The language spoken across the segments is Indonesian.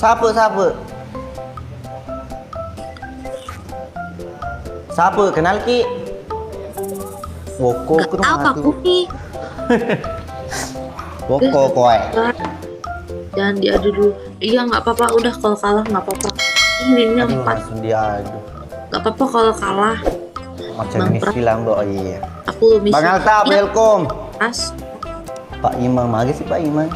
Siapa? Siapa? Kenal Ki? Woko Gak tahu aku nih. Woko koy. Jangan diadu dulu. Iya nggak apa-apa, udah kalau kalah nggak apa-apa. Ini Aduh, 4. langsung diadu. Nggak apa-apa kalau kalah. Macam Bang ini Pras. bilang Bo, iya. Aku misi. Bang Alta, Ya, welcome. Pas. Pak Iman, mari sih Pak Iman.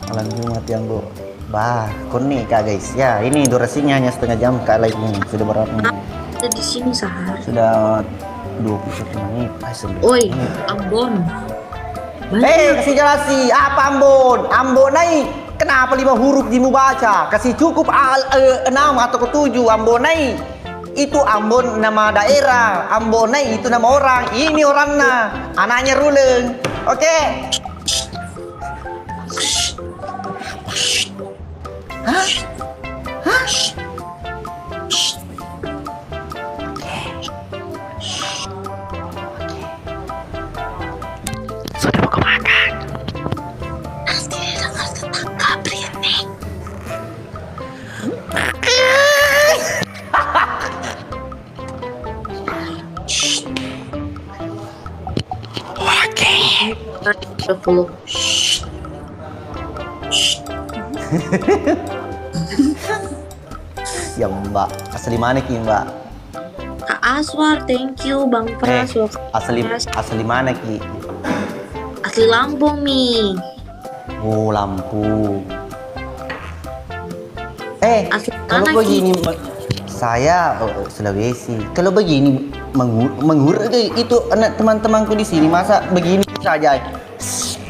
Malam Jumat yang Bo. Bah, kurni Kak guys. Ya, ini durasinya hanya setengah jam Kak live ini. Sudah berapa menit? Ada di sini Sahar. Sudah 21 menit. Ah, 19 Oi, menit. Ambon. Kasih jelasi apa Ambon? Ambon naik. Kenapa 5 huruf dimu baca? Kasih cukup 6 atau ke 7 Ambon naik. Itu Ambon nama daerah, Ambon naik itu nama orang. Ini orangnya, anaknya Ruleng. Oke. Hah? Hah? Sudah mau kemakan. Nanti dengar tetangga berisik. Oke. Udah follow. Ya Mbak, asli mana Ki Mbak? Kak Aswar, thank you Bang Pras. Asli mana Ki? Asli Lampung nih. Oh, Lampung. Asli Kalau mana, begini saya Sulawesi. Kalau begini menghur itu anak teman-temanku di sini masa begini saja.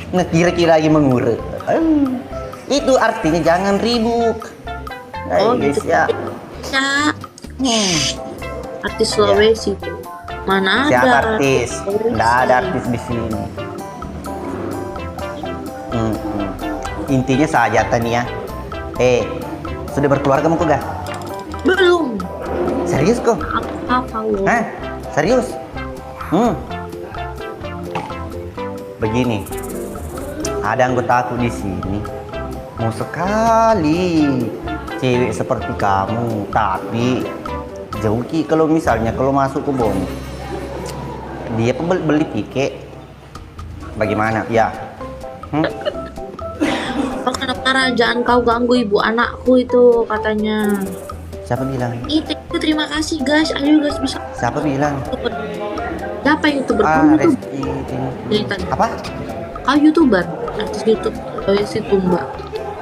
Nah, kira-kira lagi menghur. Itu artinya jangan ribut. Oh, Guys gitu. ya. Ya. Artis Sulawesi tuh. Mana ada? Siapa artis? Sulawesi. Nggak ada artis di sini. Intinya saja Tania. Sudah berkeluarga mau gak? Belum. Serius kok? Apa lo? Hah? Serius? Begini, ada anggota aku di sini mau sekali cewek seperti kamu, tapi jauh Ki. Kalau misalnya kalau masuk ke Bone, dia beli tiket, bagaimana? Ya. Oh, kenapa jangan kau ganggu ibu anakku itu katanya. Siapa bilang? Itu terima kasih guys. Ayo guys bisa. Siapa bilang? Siapa YouTuber? Kau YouTuber. Reski. Dari tadi. Apa? Kau YouTuber. Artis YouTube. Sulawesi Tumba.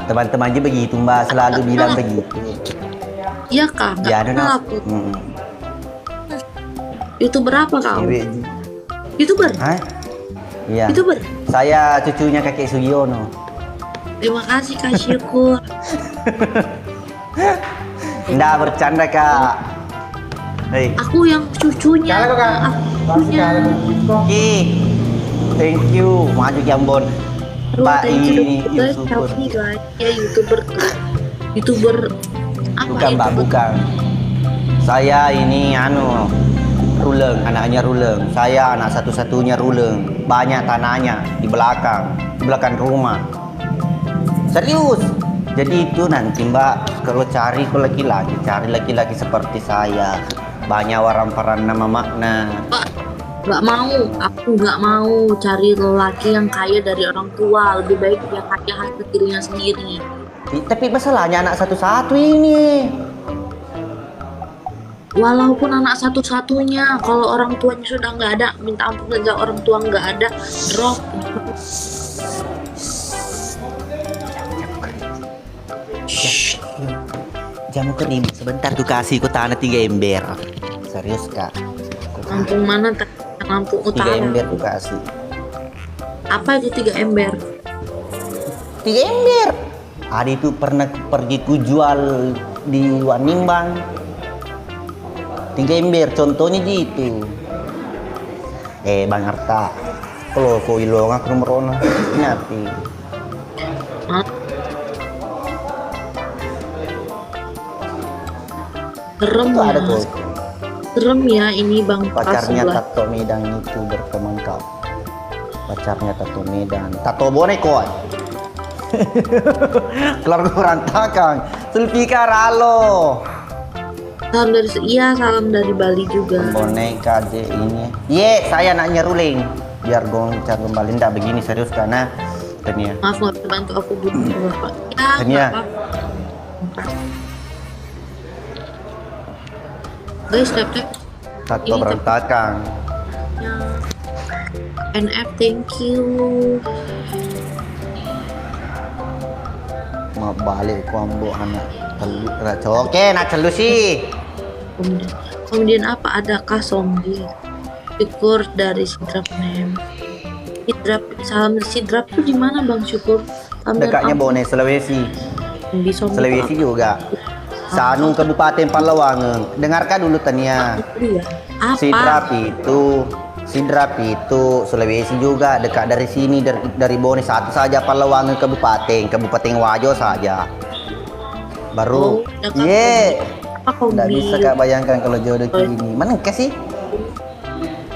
Teman-teman aja begitu Mbak, selalu bilang begitu. Iya kak. Ya, Nggak kenal aku. YouTuber apa kau? Cewek. YouTuber. Hah? Iya. YouTuber. Saya cucunya kakek Sugiono. Terima kasih Kak Syukur. Nggak bercanda Kak. Hei. Aku yang cucunya. Akunya. Ki, thank you. Maju Ki Ambon. Pak ini guys. YouTuber. Help me, guys. Ya YouTuber tuh. YouTuber apa Bukan Mbak, YouTuber? bukan. Saya ini Ruleng, anaknya Ruleng. Saya anak satu-satunya Ruleng. Banyak tanahnya di belakang rumah. Serius. Jadi itu nanti Mbak kalau cari laki-laki seperti saya. Banyak orang nama makna. Nggak mau, aku nggak mau cari lelaki yang kaya dari orang tua. Lebih baik dia kaya hati dirinya sendiri. Tapi masalahnya anak satu-satu ini. Walaupun anak satu-satunya, kalau orang tuanya sudah nggak ada, minta ampun saja orang tua nggak ada, drop. Jangan keribut sebentar tuh kasih ku tanah 3 ember. Serius Kak. Lampung mana? Lampung 3 Utara. ember tuh kasih. Apa itu 3 ember? 3 ember. Ada itu pernah pergi ku jual di Wanimbang. 3 ember contohnya gitu. Bang Arta. Kalau kau ilong aku nomor ono nanti. Serem Itu ya. ada tuh. Serem ya ini Bang Pacarnya sebelah. Tato Medan itu berteman kau. Pacarnya Tato Medan. Tato Bone kau. Keluarga berantakan. Sulfikar, halo. Salam dari Bali juga. Boneka aja ini. Ye, saya nanya ruling. Biar goncar kembali. Nggak begini serius karena Tania. Maaf nggak bisa bantu aku dulu Pak. Ya, Tania. nggak apa-apa. Guys, tap. Tato berantakan. Ya. NF, thank you. Mau balik kombo anak telu. Oke, nak telu sih. Kemudian apa? Adakah zombie? Syukur dari Sidrap Mem. Salam Sidrap tuh di mana Bang Syukur? Dekatnya Bone, Sulawesi. Sulawesi juga. Sanung Kabupaten Palawangan. Dengarkan dulu Tania. Apa? Sidrap itu Sulawesi juga, dekat dari sini, dari Bone satu saja. Palawangan Kabupaten Wajo saja. Baru nggak bisa Kak bayangkan kalau jodoh kayak gini. Mana sih?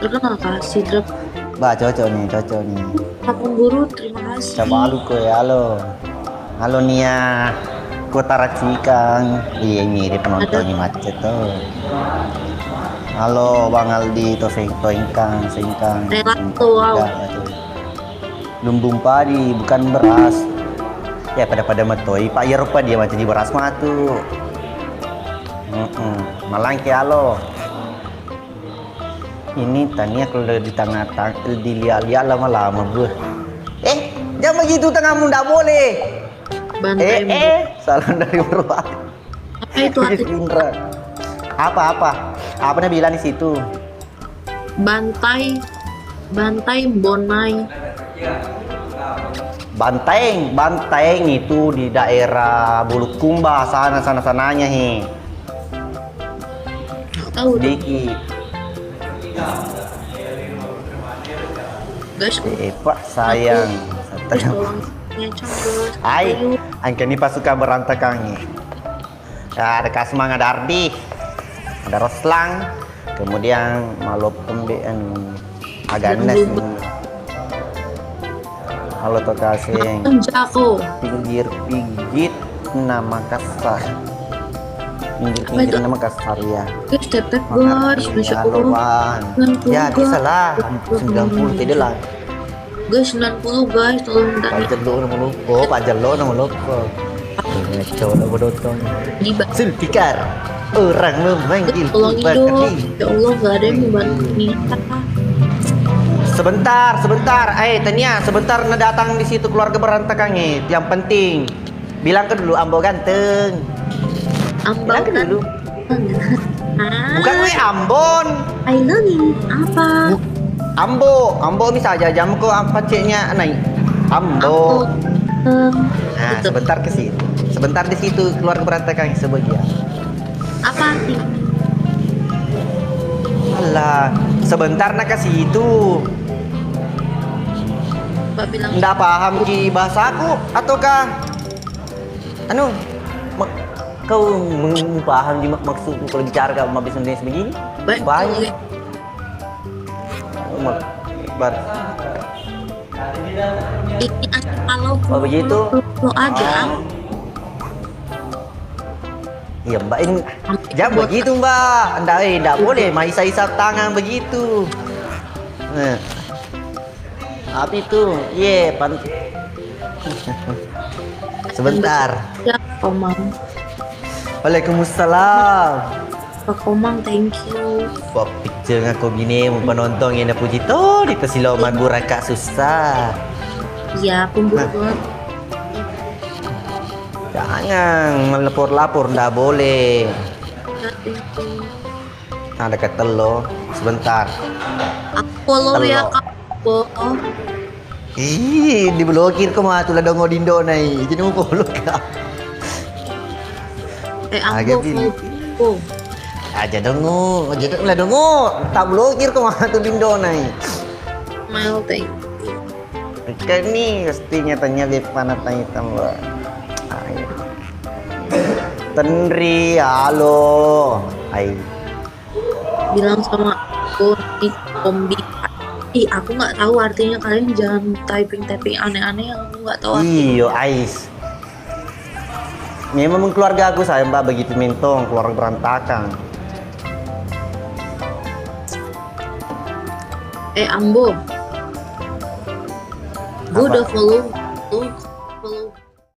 Terkenal Kak Sidrap. Bah, cocok nih. Kampung Guru, terima kasih. Coba lu halo Nia. Kota Cikang. Iya ini penontonnya macet tuh. Halo Bang Aldi, sengkang. Relato, wow. Lumbung padi, bukan beras. Ya pada metoi, Pak ya rupa dia macam di beras matu. Malangke halo. Ini Tania kalau di tengah-tengah dilihat-lihat lama-lama jangan begitu tengahmu, ndak boleh. Bantai Salam dari Merwak. Apa itu artinya? Apa dia bilang di situ? Bantai Bonai. Banteng itu di daerah Bulukumba sananya Tahu dikit. guys. Pak sayang. Hai, angka ini pasukan berantakan nih. Ya, ada Kasmang, ada Ardi, ada Roslang, kemudian Malop Pembean, Aganes. Halo Tokaseng. Jako. Pinggir nama kasar. Pinggir nama kasar ya. Guys, tap guys. Masya Allah. Ya bisa lah. 90 tidak lah. Guys, 90 guys. Tolong Pajar lo nama lupa. Pajar lo nama lupa. Coba bodotong. Sulfikar. Orang memanggil tolong hidup. Ya Allah, gak ada yang membantu kita. Sebentar. Tania, sebentar datang di situ keluarga berantakan nih. Yang penting, bilang ke dulu Ambo ganteng. Bilang ke dulu. Bukan gue Ambon. I love you. Apa? Ambo bisa aja jam ko apa ceknya naik. Ambo. Nah, sebentar ke situ. Sebentar di situ keluarga berantakan sebagian. Apa sih? Alah, sebentar nak ke situ. Mbak bilang Nggak paham ki bahasaku ataukah kau paham di maksudku kalau bicara kamu habis Indonesia begini? baik. Banyak. Kalau begitu? lo aja. Iya Mbak, ini jangan begitu Mbak. Nggak boleh main isap tangan begitu. Apa itu? Sebentar. Ya, Komang. Waalaikumsalam. Pak Komang, thank you. Buat picture aku gini, mau penonton yang puji tuh di persiloman buraka susah. Iya, pemburu. Jangan melapor-lapor, nggak boleh. Ada kata lo, sebentar. Aku follow ya Telo. Kak. Diblokir kau mah tulah dongo dindo nai. Jadi mau follow kau. Agak Aku follow. Aja dongo, lah dongo. Tak blokir kau mah tu dindo nai. Mail thank. Kan ni pastinya tanya di panah tanya tambah. Tenri, halo. Hai. Bilang sama aku di kombi. Ih, aku nggak tahu artinya, kalian jangan typing aneh-aneh yang aku nggak tahu artinya. Iyo, Ais. Memang keluarga aku saya mbak begitu mentong, keluarga berantakan. Ambo, gue Apa? udah follow tuh